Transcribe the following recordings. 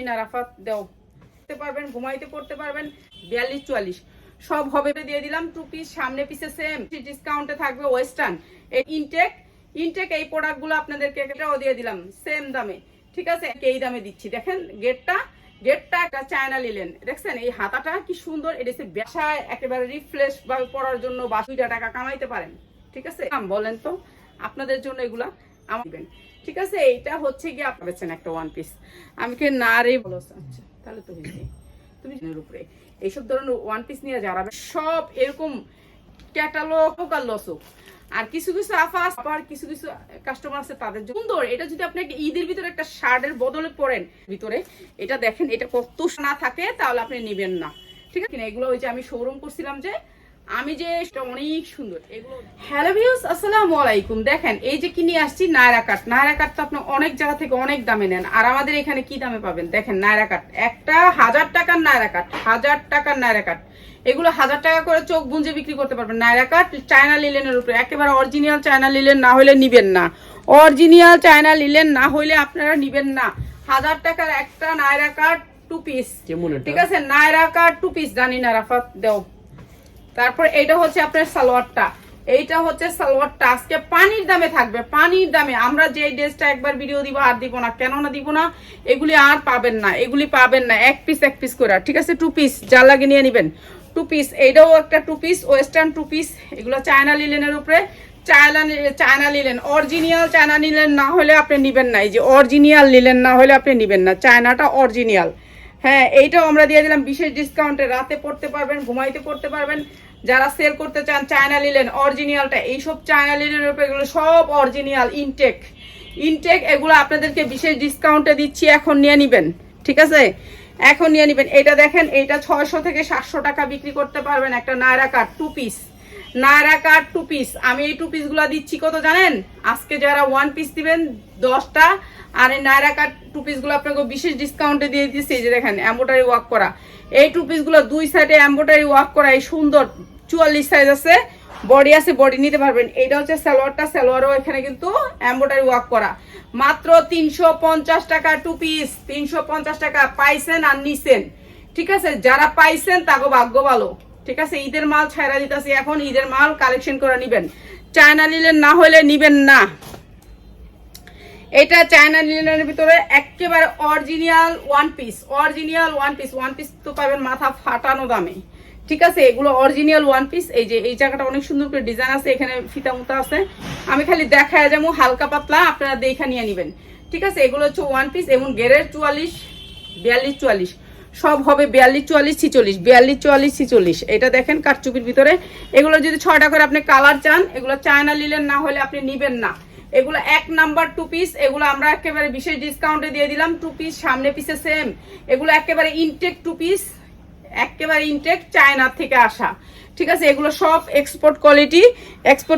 নারাফাত দেও করতে পারবেন, ঘুমাইতে পড়তে পারবেন। 42-44 সব হবে দিয়ে দিলাম। 2 পিস সামনে পিছে সেম ডিসকাউন্টে থাকবে। ওয়েস্টার্ন ইনটেক এই প্রোডাক্টগুলো আপনাদেরকে এটাও দিয়ে দিলাম সেম দামে, ঠিক আছে? এই দামে দিচ্ছি। দেখেন গেটটা একটা চায়না লিলেন, দেখছেন এই হাতাটা কি সুন্দর। এটা হচ্ছে বাসায় একেবারে রিফ্রেশ ভাবে পরার জন্য 2 টাকা কামাইতে পারেন, ঠিক আছে? বলেন তো আপনাদের জন্য এগুলা আমার দিবেন, ঠিক আছে? এইটা হচ্ছে গিয়ে আপনার একটা ওয়ান পিস আমি কে না রে বলো। আচ্ছা তাহলে তো হয়েছে। তুমি উপরে এইসব ধরনের ওয়ান পিস নিয়ে যারা সব এরকম ক্যাটালগ আর লসক, আর কিছু আবার কিছু কাস্টমার আছে তাদের জন্য সুন্দর। এটা যদি আপনি ঈদের ভিতরে একটা শার্টের বদলে পরেন ভিতরে, এটা দেখেন এটা কত না থাকে তাহলে আপনি নেবেন না, ঠিক আছে? এগুলো ওই যে আমি শোরুম করছিলাম যে আমি যে অনেক সুন্দর এগুলো। হ্যালো ভিউয়ার্স, আসসালামু আলাইকুম। দেখেন এই যে কিনে আসছি নায়রা কাট তো আপনি অনেক জায়গা থেকে অনেক দামে নেন, আর আমাদের এখানে কি দামে পাবেন দেখেন। নায়রা কাট একটা 1000 টাকার নায়রা কাট, 1000 টাকার নায়রা কাট। এগুলো 1000 টাকা করে চোখ বুঁজে বিক্রি করতে পারবেন। নায়রা কাট চায়না লিলেনের উপরে, একেবারে অরিজিনাল চায়না লিলেন না হলে নিবেন না। অরিজিনাল চায়না লিলেন না হলে আপনারা নিবেন না। 1000 টাকার একটা নায়রা কাট 2 পিস, ঠিক আছে? নায়রা কাট 2 পিস জানি না রাফাত দেও। তারপর এইটা হচ্ছে আপনার সালোয়ারটা, এইটা হচ্ছে সালোয়ারটা আজকে পানির দামে থাকবে, পানির দামে। আমরা যে ড্রেসটা একবার ভিডিও দিব আর দিব না, কেন না দিব না, এগুলি আর পাবেন না, এগুলি পাবেন না। এক পিস করে, ঠিক আছে? 2 পিস যা লাগে নিয়ে নেবেন। 2 পিস এইটাও একটা 2 পিস ওয়েস্টার্ন 2 পিস। এগুলো চায়না লিলেনের উপরে, China linen original China linen না হলে আপনি নিবেন না। এই যে অরিজিনাল লিলেন না হলে আপনি নিবেন না, চায়নাটা অরিজিনাল। হ্যাঁ, এইটাও আমরা দিয়ে দিলাম বিশেষ ডিসকাউন্টে। রাতে পড়তে পারবেন, ঘুমাইতে পড়তে পারবেন। যারা সেল করতে চান চায়না লিলেন অরিজিনালটা, এইসব চায়না লিলেনের উপরে এগুলো সব অরিজিনাল ইনটেক এগুলো আপনাদেরকে বিশেষ ডিসকাউন্টে দিচ্ছি, এখন নিয়ে নেবেন, ঠিক আছে? এখন নিয়ে নেবেন। এটা দেখেন, এইটা 600 থেকে 700 টাকা বিক্রি করতে পারবেন একটা নায়রা কাট 2 পিস। নায়রা কাট 2 পিস আমি এই 2 পিসগুলো দিচ্ছি কত জানেন? আজকে যারা 1 পিস দিবেন 10টা, আর এই নায়রা কাট 2 পিসগুলো আপনাকে বিশেষ ডিসকাউন্টে দিয়ে দিচ্ছি। এই যে দেখেন এমব্রয়ডারি ওয়ার্ক করা এই 2 পিসগুলো, 2 সাইডে এমব্রয়ডারি ওয়ার্ক করা এই সুন্দর। 44 সাইজ আছে, বডি আছে, বডি নিতে পারবেন। এইটা হচ্ছে সালোয়ারও এখানে কিন্তু এমব্রয়ডারি ওয়ার্ক করা। মাত্র 350 টাকা 2 পিস, 350 টাকা পাইছেন আর নিছেন, ঠিক আছে? যারা পাইছেন তাকে ভাগ্য ভালো, ঠিক আছে? ঈদের মাল ছাইরা দিতেছি এখন, ঈদের মাল কালেকশন করে নিবেন। চায়না লিলেন না হলে নিবেন না। এটা চায়না লিলেনের ভিতরে একেবারে অরিজিনাল ওয়ান পিস তো পাবেন মাথা ফাটানো দামে, ঠিক আছে? এগুলো অরিজিনাল ওয়ান পিস। এই যে এই জায়গাটা অনেক সুন্দর করে ডিজাইন আছে, এখানে ফিতা মুতা আছে। আমি খালি দেখায় যাবো হালকা পাতলা, আপনারা দেখে নিয়ে নেবেন, ঠিক আছে? এগুলো হচ্ছে ওয়ান পিস এবং গেরের 42-44 সব হবে। 42-44 এটা দেখেন কারচুপির ভিতরে। এগুলো যদি 6টা করে আপনি কালার চান, এগুলো চায়না লিলেন না হলে আপনি নিবেন না। এগুলো 1 নাম্বার 2 পিস, এগুলো আমরা একেবারে বিশেষ ডিসকাউন্টে দিয়ে দিলাম। 2 পিস সামনে পিছে সেম। এগুলো একেবারে ইনটেক 2 পিস, একেবারে ইনটেক চায়না থেকে আসা, ঠিক আছে? এগুলো সব এক্সপোর্ট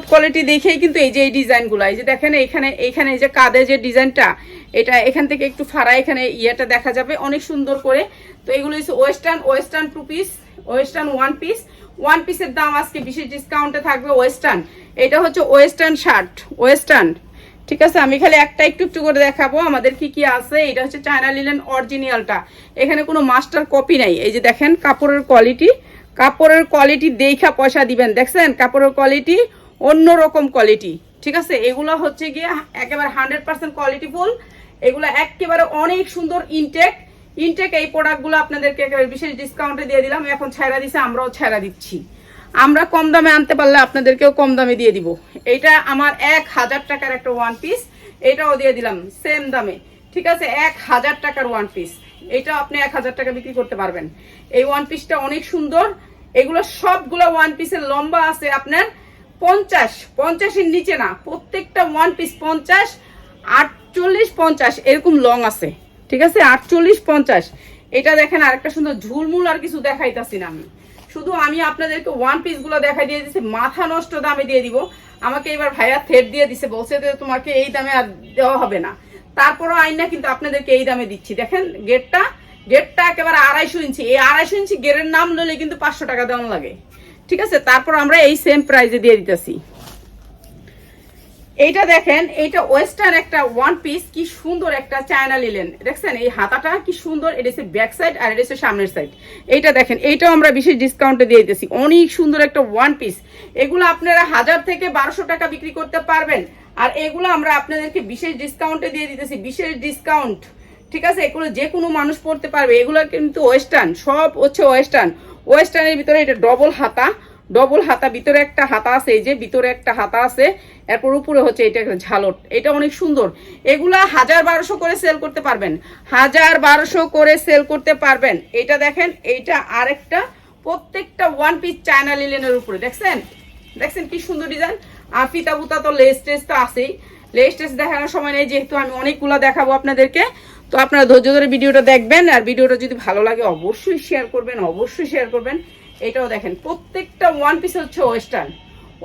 কোয়ালিটি দেখেই কিন্তু এই যে এই ডিজাইনগুলো, এই যে দেখেন এইখানে এই যে কাঁধে যে ডিজাইনটা, এটা এখান থেকে একটু ফাড়া, এখানে ইয়েটা দেখা যাবে অনেক সুন্দর করে। তো এগুলো হচ্ছে ওয়েস্টার্ন 2 পিস, ওয়েস্টার্ন 1 পিসের দাম আজকে বিশেষ ডিসকাউন্টে থাকবে। ওয়েস্টার্ন, এটা হচ্ছে ওয়েস্টার্ন শার্ট, ঠিক আছে? আমি খালি একটা একটু করে দেখাবো আমাদের কি কি আছে। এটা হচ্ছে চায়না লিলেন অরিজিনালটা, এখানে কোনো মাস্টার কপি নাই। এই যে দেখেন কাপড়ের কোয়ালিটি দেখা পয়সা দিবেন। দেখছেন কাপড়ের কোয়ালিটি অন্যরকম কোয়ালিটি, ঠিক আছে? এগুলো হচ্ছে গিয়ে একেবারে 100% কোয়ালিটি ফুল। এগুলো একেবারে অনেক সুন্দর ইনটেক এই প্রোডাক্টগুলো আপনাদেরকে একেবারে বিশেষ ডিসকাউন্টে দিয়ে দিলাম। এখন ছাড়া দিছে, আমরাও ছাড়া দিচ্ছি। আমরা কম দামে আনতে পারলে আপনাদেরকেও কম দামে দিয়ে দিব। এইটা আমার 1000 টাকার একটা 1 পিস, এটাও দিয়ে দিলাম সেম দামে, ঠিক আছে? 1000 টাকার 1 পিস, এটা আপনি 1000 টাকা বিক্রি করতে পারবেন। এই 1 পিসটা অনেক সুন্দর। এগুলো সবগুলো 1 পিসের লম্বা আছে আপনার 50-50 এর নিচে না, প্রত্যেকটা 1 পিস 50, 48-50 এরকম লং আছে, ঠিক আছে? 48-50। এটা দেখেন আরেকটা সুন্দর ঝুলমুল, আর কিছু দেখাইতাছি না আমি, শুধু আমি আপনাদেরকে 1 পিস গুলো দেখাই দিয়ে দিচ্ছি। মাথা নষ্ট দামে দিয়ে দিব। আমাকে এবার ভাইয়া থ্রেড দিয়ে দিছে, বলছে যে তোমাকে এই দামে আর দেওয়া হবে না। তারপরও আইনা কিন্তু আপনাদেরকে এই দামে দিচ্ছি। দেখেন গেটটা একেবারে 250 ইঞ্চি। এই 250 ইঞ্চি গেটের নাম লইলে কিন্তু 500 টাকা দেওয়া লাগে, ঠিক আছে? তারপর আমরা এই সেম প্রাইজে দিয়ে দিতেছি। এইটা দেখেন, এইটা ওয়েস্টার্ন একটা ওয়ান পিস, কি সুন্দর একটা চায়না লিলেন, দেখছেন এই হাতাটা কি সুন্দর, এটা হচ্ছে ব্যাক সাইড আর এটা হচ্ছে সামনের সাইড। এইটা দেখেন, এইটাও আমরা বিশেষ ডিসকাউন্টে দিয়ে দিতেছি, অনেক সুন্দর একটা ওয়ান পিস। এগুলো আপনারা 1000 থেকে 1200 টাকা বিক্রি করতে পারবেন, আর এগুলো আমরা আপনাদেরকে বিশেষ ডিসকাউন্টে দিয়ে দিতেছি, বিশেষ ডিসকাউন্ট। ঠিক আছে, এগুলো যে কোনো মানুষ পড়তে পারবে, এগুলো কিন্তু ওয়েস্টার্ন, সব হচ্ছে ওয়েস্টার্ন। ওয়েস্টার্নের ভিতরে এটা ডবল হাতা, ডবল হাতা, ভিতরে একটা হাতা আছে, এই যে ভিতরে একটা হাতা আছে, এরপর উপরে হচ্ছে এটা একটা ঝালট, এটা অনেক সুন্দর। এগুলা 1000-1200 করে সেল করতে পারবেন, 1000-1200 করে সেল করতে পারবেন। এটা দেখেন, এইটা আরেকটা, প্রত্যেকটা ওয়ান পিস চায়না লিলেনের উপরে, দেখছেন দেখছেন কি সুন্দর ডিজাইন। আর ফিতা বুতা তো লেস টেস তো আছেই, লেস টেস দেখানোর সময় নেই, যেহেতু আমি অনেকগুলো দেখাবো আপনাদেরকে। তো আপনারা ধৈর্য ধরে ভিডিওটা দেখবেন, আর ভিডিওটা যদি ভালো লাগে অবশ্যই শেয়ার করবেন, অবশ্যই শেয়ার করবেন। এটাও দেখেন, প্রত্যেকটা ওয়ান পিস হচ্ছে ওয়েস্টার্ন,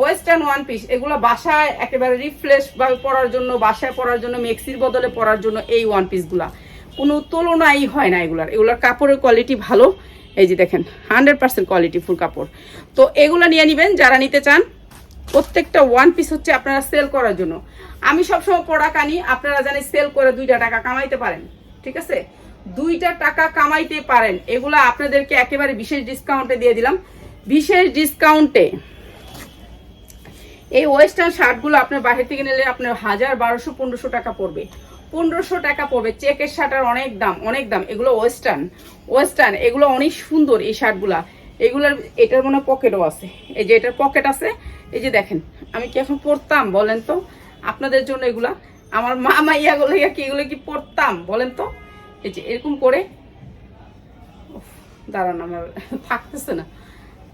ওয়েস্টার্ন ওয়ান পিস। এগুলো বাসায় একেবারে রিফ্রেশ বা পরার জন্য, বাসায় পরার জন্য, মেক্সির বদলে পরার জন্য এই ওয়ান পিসগুলা কোনো তুলনাই হয় না এগুলার। এগুলার কাপড়ের কোয়ালিটি ভালো, এই যে দেখেন 100% কোয়ালিটি ফুল কাপড়। তো এগুলো নিয়ে নেবেন যারা নিতে চান। প্রত্যেকটা ওয়ান পিস হচ্ছে আপনারা সেল করার জন্য। আমি সবসময় প্রোডাক্ট আনি, আপনারা জানেন সেল করে 2টা টাকা কামাইতে পারেন, ঠিক আছে, 2টা টাকা কামাইতে পারেন। এগুলো আপনাদেরকে একেবারে বিশেষ ডিসকাউন্টে দিয়ে দিলাম, বিশেষ ডিসকাউন্টে। এই ওয়েস্টার্ন শার্টগুলো আপনার বাইরে থেকে নিলে আপনার 1000-1200-1500 টাকা পড়বে, 1500 টাকা পড়বে। চেকের শার্টের অনেক দাম, অনেক দাম। এগুলো ওয়েস্টার্ন, ওয়েস্টার্ন এগুলো অনেক সুন্দর এই শার্টগুলা। এগুলার এটার মনে পকেটও আছে, এই যে এটার পকেট আছে, এই যে দেখেন। আমি কি এখন পরতাম বলেন তো আপনাদের জন্য এগুলা? আমার মা মাইয়াগুলো কি এগুলো কি পরতাম বলেন তো? এই যে এরকম করে, দাঁড়ান আমার থাকতেছে না,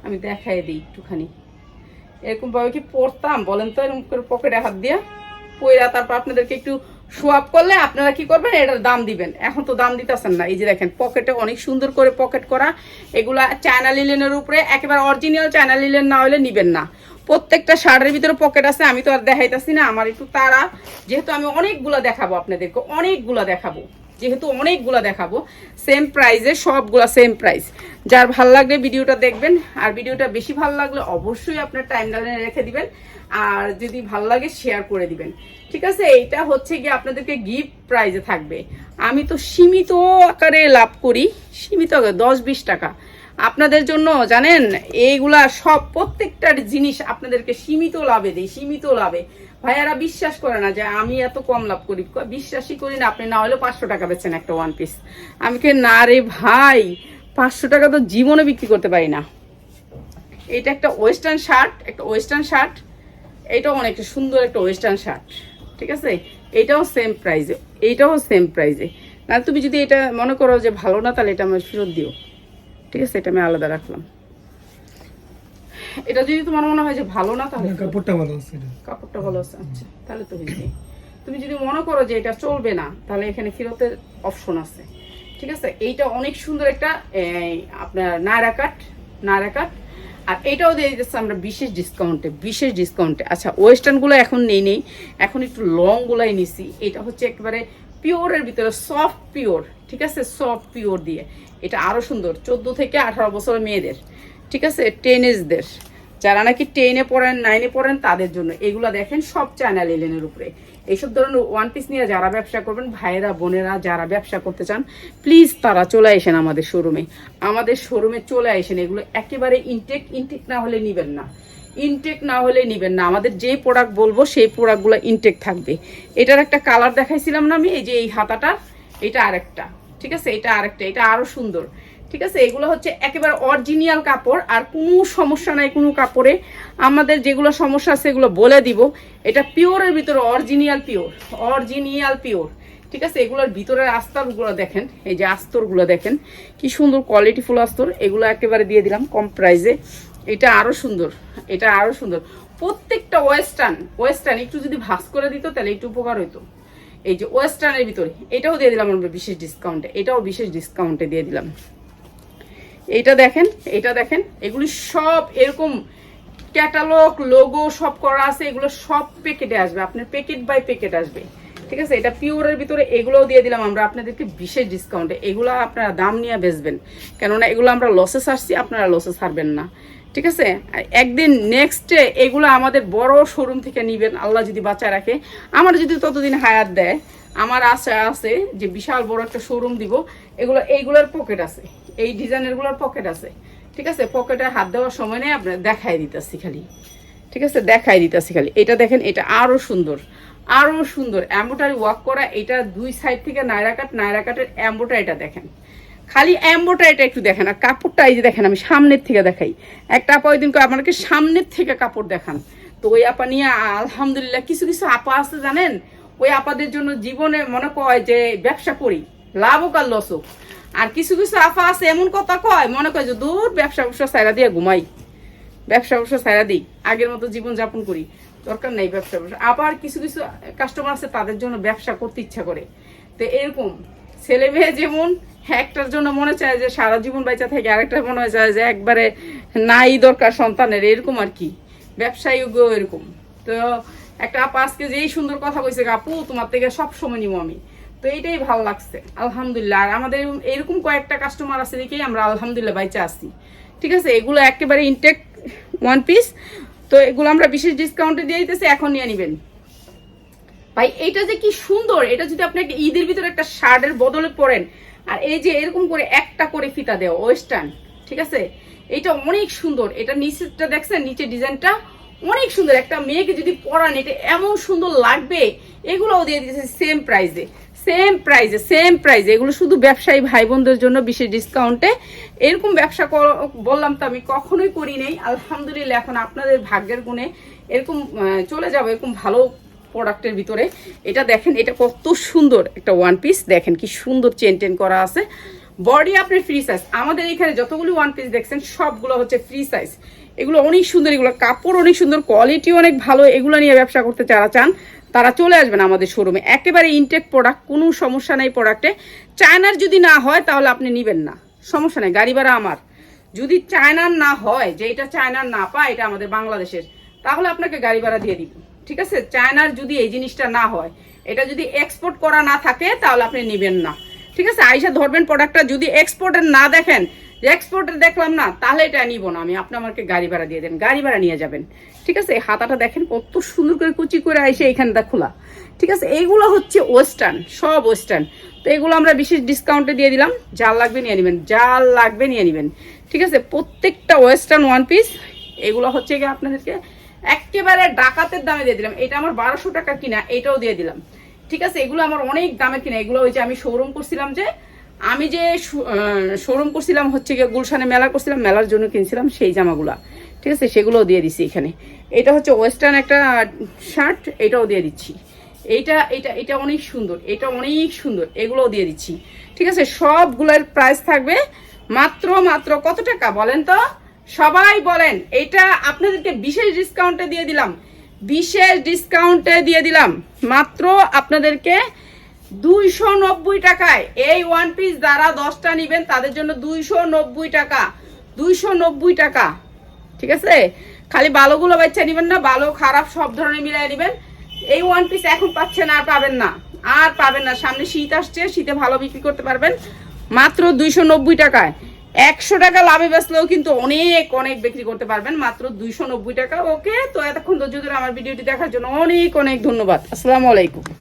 আমি দেখাই দিই একটুখানি। এরকম ভাবে কি পরতাম বলেন তো? এরকম করে পকেটে হাত দিয়ে পয়রা তারপর আপনাদেরকে একটু শো আপ করলে আপনারা কি করবেন, এটার দাম দিবেন। এখন তো দাম দিতেছেন না। এই যে দেখেন, পকেটে অনেক সুন্দর করে পকেট করা। এগুলা চায়না লিলেনের উপরে, একেবারে অরিজিনাল চায়না লিলেন না হলে নিবেন না। প্রত্যেকটা শার্টের ভিতরে পকেট আছে। আমি তো আর দেখাইতেছি না, আমার একটু তাড়া, যেহেতু আমি অনেকগুলা দেখাবো আপনাদেরকে, অনেকগুলা দেখাবো, যেহেতু অনেকগুলা দেখাবো সেম প্রাইসে, সবগুলা সেম প্রাইস। যার ভাল লাগলে ভিডিওটা দেখবেন, আর ভিডিওটা বেশি ভালো লাগলে অবশ্যই আপনার টাইমলাইনে রেখে দিবেন, আর যদি ভাল লাগে শেয়ার করে দিবেন, ঠিক আছে। এইটা হচ্ছে গিয়ে আপনাদেরকে গিফট প্রাইজে থাকবে। আমি তো সীমিত আকারে লাভ করি, সীমিত আকারে 10-20 টাকা আপনাদের জন্য, জানেন এইগুলা সব প্রত্যেকটা জিনিস আপনাদেরকে সীমিত লাভে দিই, সীমিত লাভে। ভাইয়ারা বিশ্বাস করে না যে আমি এত কম লাভ করি, বিশ্বাসই করি না। আপনি না হলে 500 টাকা বেচেন একটা ওয়ান পিস, আমি কে না রে ভাই, 500 টাকা তো জীবনে বিক্রি করতে পারি না। এটা একটা ওয়েস্টার্ন শার্ট, একটা ওয়েস্টার্ন শার্ট, এইটাও অনেকটা সুন্দর একটা ওয়েস্টার্ন শার্ট, ঠিক আছে। এইটাও সেম প্রাইজে, এইটাও সেম প্রাইজে। না তুমি যদি এটা মনে করো যে ভালো না, তাহলে এটা আমার ফেরত দিও, ঠিক আছে। এটা আমি আলাদা রাখলাম। এটা যদি তোমার মনে হয় যে ভালো না, তাহলে কাপড়টা ভালো আছে, কাপড়টা ভালো আছে, আচ্ছা তাহলে তো হয়েছে। তুমি যদি মনে করো যে এটা চলবে না, তাহলে এখানে ফেরতের অপশন আছে, ঠিক আছে। এইটা অনেক সুন্দর একটা আপনার নায়রা কাট, নায়রা কাট। আর এটাও দিয়ে দিতেছে আমরা বিশেষ ডিসকাউন্টে, বিশেষ ডিসকাউন্টে। আচ্ছা, ওয়েস্টার্নগুলো এখন নেই, এখন একটু লংগুলাই নিছি। এটা হচ্ছে একেবারে পিওরের ভিতরে, সফট পিওর, ঠিক আছে, সফট পিওর দিয়ে। এটা আরো সুন্দর, 14 থেকে 18 বছরের মেয়েদের, ঠিক আছে, টেনেজদের, যারা নাকি 10-এ পড়েন, 9-এ পড়েন, তাদের জন্য এগুলা দেখেন সব চায়না লিলেনের উপরে। এইসব ধরনের ওয়ান পিস নিয়ে যারা ব্যবসা করবেন, ভাইয়েরা বোনেরা যারা ব্যবসা করতে চান, প্লিজ তারা চলে আসেন আমাদের শোরুমে, আমাদের শোরুমে চলে আসেন। এগুলো একেবারে ইনটেক, ইনটেক না হলে নিবেন না, ইনটেক না হলে নিবেন না। আমাদের যে প্রোডাক্ট বলবো সেই প্রোডাক্টগুলো ইনটেক থাকবে। এটার একটা কালার দেখাইছিলাম না আমি, এই যে এই হাতাটা, এটা আরেকটা, ঠিক আছে, এটা আরেকটা, এটা আরো সুন্দর, ঠিক আছে। এগুলো হচ্ছে একেবারে অরিজিনাল কাপড়, আর কোনো সমস্যা নাই কোনো কাপড়ে। আমাদের যেগুলো সমস্যা আছে এগুলো বলে দিব। এটা পিওরের ভিতরে অরিজিনাল পিওর, অরিজিনাল পিওর, ঠিক আছে। এগুলোর ভিতরের আস্তরগুলো দেখেন, এই যে আস্তরগুলো দেখেন কি সুন্দর কোয়ালিটিফুল আস্তর। এগুলো একেবারে দিয়ে দিলাম কম প্রাইসে। এটা আরো সুন্দর, এটা আরো সুন্দর। প্রত্যেকটা ওয়েস্টার্ন, ওয়েস্টার্ন একটু যদি ভাঁজ করে দিত তাহলে একটু উপকার হইতো। এই যে ওয়েস্টার্নের ভিতরে এটাও দিয়ে দিলাম আমরা বিশেষ ডিসকাউন্টে, এটাও বিশেষ ডিসকাউন্টে দিয়ে দিলাম। এইটা দেখেন, এটা দেখেন, এগুলি সব এরকম ক্যাটালগ লোগো সব করা আছে। এগুলো সব প্যাকেটে আসবে, আপনার প্যাকেট বাই প্যাকেট আসবে, ঠিক আছে। এটা পিওরের ভিতরে, এগুলোও দিয়ে দিলাম আমরা আপনাদেরকে বিশেষ ডিসকাউন্টে। এগুলো আপনারা দাম নিয়ে বেচবেন, কেননা এগুলো আমরা লসে ছাড়ছি, আপনারা লসে ছাড়বেন না, ঠিক আছে। একদিন নেক্সটে এগুলো আমাদের বড় শোরুম থেকে নিবেন, আল্লাহ যদি বাঁচায় রাখে, আমার যদি ততদিন হায়াত দেয়। আমার আশা আছে যে বিশাল বড় একটা শোরুম দিব। এইগুলোর পকেট আছে, এই ডিজাইনেরগুলোর পকেট আছে, ঠিক আছে। পকেটে হাত দেওয়ার সময় নেই, আপনার দেখাই দিতেছি খালি, ঠিক আছে, দেখাই দিতেছি খালি। এটা দেখেন, এটা আরও সুন্দর, আরও সুন্দর এমব্রয়ডারি ওয়ার্ক করা। এটা দুই সাইড থেকে নায়রা কাটের এমব্রয়ডারিটা দেখেন, খালি এমব্রয়ডারিটা একটু দেখেন। আর কাপড়টা এই যে দেখেন, আমি সামনের থেকে দেখাই। একটা আপা ওই দিন আপনাকে সামনের থেকে কাপড় দেখান, তো ওই আপা নিয়ে আলহামদুলিল্লাহ। কিছু কিছু আপা আছে জানেন, ওই আপাদের জন্য জীবনে মনে কয় যে ব্যবসা করি, লাভ হোক আর লস হোক। আর কিছু কিছু আপা আছে এমন কথা কয়, মনে কয় যে দূর ব্যবসা সাইরা দিয়ে ঘুমাই, ব্যবসা সাইরা দিই, আগের মতো জীবন যাপন করি, দরকার নেই ব্যবসা। আবার কিছু কিছু কাস্টমার আছে তাদের জন্য ব্যবসা করতে ইচ্ছা করে। তো এরকম ছেলে মেয়ে যেমন একটার জন্য মনে চায় যে সারা জীবন বাইচা থেকে, আরেকটার মনে চায় যে একবারে নাই দরকার সন্তানের, এরকম আর কি। ব্যবসায়ী এরকম। তো একটা আপা আজকে যেই সুন্দর কথা কইছে, আপু তোমার থেকে সব সময় নিবো আমি, তো এইটাই ভালো লাগছে আলহামদুলিল্লাহ। আর আমাদের এরকম কয়েকটা কাস্টমার আছে দেখেই আমরা আলহামদুলিল্লাহ বাইচা আসছি, ঠিক আছে। এগুলো একেবারে ইনটেক ওয়ান পিস, তো এগুলো আমরা বিশেষ ডিসকাউন্টে দিয়ে দিতেছি, এখন নিয়ে নেবেন ভাই। এইটা যে কি সুন্দর, এটা যদি আপনি একটা ঈদের ভিতরে একটা শার্টের বদলে পরেন, আর এই যে এরকম করে একটা করে ফিতা দেওয়া ওয়েস্টার্ন, ঠিক আছে, এটা অনেক সুন্দর। এটা নিচেরটা দেখছেন, নিচে ডিজাইনটা অনেক সুন্দর। একটা মেয়েকে যদি পরান এটা এমন সুন্দর লাগবে। এগুলোও দিয়ে দিয়েছে সেম প্রাইসে, সেম প্রাইজে। এগুলো শুধু ব্যবসায়ী ভাই বোনদের জন্য বিশেষ ডিসকাউন্টে। এরকম ব্যবসা বললাম তো আমি কখনোই করি নাই, আলহামদুলিল্লাহ। এখন আপনাদের ভাগ্যের গুণে এরকম চলে যাবে এরকম ভালো প্রোডাক্টের ভিতরে। এটা দেখেন, এটা কত সুন্দর একটা ওয়ান পিস, দেখেন কি সুন্দর চেন করা আছে। বডি আপনার ফ্রি সাইজ। আমাদের এখানে যতগুলো ওয়ান পিস দেখছেন সবগুলো হচ্ছে ফ্রি সাইজ। এগুলো অনেক সুন্দর, এগুলো কাপড় অনেক সুন্দর, কোয়ালিটি অনেক ভালো। এগুলো নিয়ে ব্যবসা করতে যারা চান তারা চলে আসবেন আমাদের শোরুমে। একেবারে ইনটেক প্রোডাক্ট, কোনো সমস্যা নেই প্রোডাক্টে। চায়নার যদি না হয় তাহলে আপনি নেবেন না, সমস্যা নেই, গাড়ি ভাড়া আমার। যদি চায়নার না হয়, যে এটা চায়নার না পায়, এটা আমাদের বাংলাদেশের, তাহলে আপনাকে গাড়ি ভাড়া দিয়ে দিব, ঠিক আছে। চায়নার যদি এই জিনিসটা না হয়, এটা যদি এক্সপোর্ট করা না থাকে, তাহলে আপনি নেবেন না, ঠিক আছে। আইসা ধরবেন প্রোডাক্টটা, যদি এক্সপোর্টের না দেখেন যে এক্সপোর্টের দেখলাম না, তাহলে এটা নিব না আমি। আপনি আমাকে গাড়ি ভাড়া দিয়ে দেন, গাড়ি ভাড়া নিয়ে যাবেন, ঠিক আছে। হাতাটা দেখেন কত সুন্দর করে কুচি করে আইসে এখানটা খোলা, ঠিক আছে। এইগুলো হচ্ছে ওয়েস্টার্ন, সব ওয়েস্টার্ন। তো এগুলো আমরা বিশেষ ডিসকাউন্টে দিয়ে দিলাম। জাল লাগবে নিয়ে নেবেন, জাল লাগবে নিয়ে নেবেন, ঠিক আছে। প্রত্যেকটা ওয়েস্টার্ন ওয়ান পিস এগুলো হচ্ছে গিয়ে আপনাদেরকে একেবারে ডাকাতের দামে দিয়ে দিলাম। এটা আমার 1200 টাকা কিনা, এটাও দিয়ে দিলাম, ঠিক আছে। এগুলো আমার অনেক দামের কিনা। এগুলো ওই যে আমি শোরুম করছিলাম, আমি যে শোরুম করছিলাম হচ্ছে গিয়ে গুলশানে মেলা করছিলাম, মেলার জন্য কিনছিলাম সেই জামাগুলা, ঠিক আছে, সেগুলোও দিয়ে দিচ্ছি এখানে। এটা হচ্ছে ওয়েস্টার্ন একটা শার্ট, এটাও দিয়ে দিচ্ছি। এটা এটা এটা অনেক সুন্দর, এটা অনেক সুন্দর, এগুলোও দিয়ে দিচ্ছি, ঠিক আছে। সবগুলোর প্রাইস থাকবে মাত্র কত টাকা বলেন তো, সবাই বলেন। এটা আপনাদেরকে বিশেষ ডিসকাউন্টে দিয়ে দিলাম, বিশেষ ডিসকাউন্টে দিয়ে দিলাম মাত্র আপনাদেরকে 290 টাকায়। এই ওয়ান পিস যারা 10টা নেবেন তাদের জন্য 290 টাকা, 290 টাকা, ঠিক আছে। খালি ভালোগুলো বাচ্চা নেবেন না, ভালো খারাপ সব ধরনের মিলাই নেবেন। এই ওয়ান পিস এখন পাচ্ছেন, আর পাবেন না, আর পাবেন না। সামনে শীত আসছে, শীতে ভালো বিক্রি করতে পারবেন মাত্র 290 টাকায়। 100 টাকা লাভে বেচলেও কিন্তু অনেক অনেক বিক্রি করতে পারবেন মাত্র 290 টাকা। ওকে, তো এতক্ষণ ধৈর্য ধরে আমার ভিডিওটি দেখার জন্য অনেক অনেক ধন্যবাদ। আসসালামু আলাইকুম।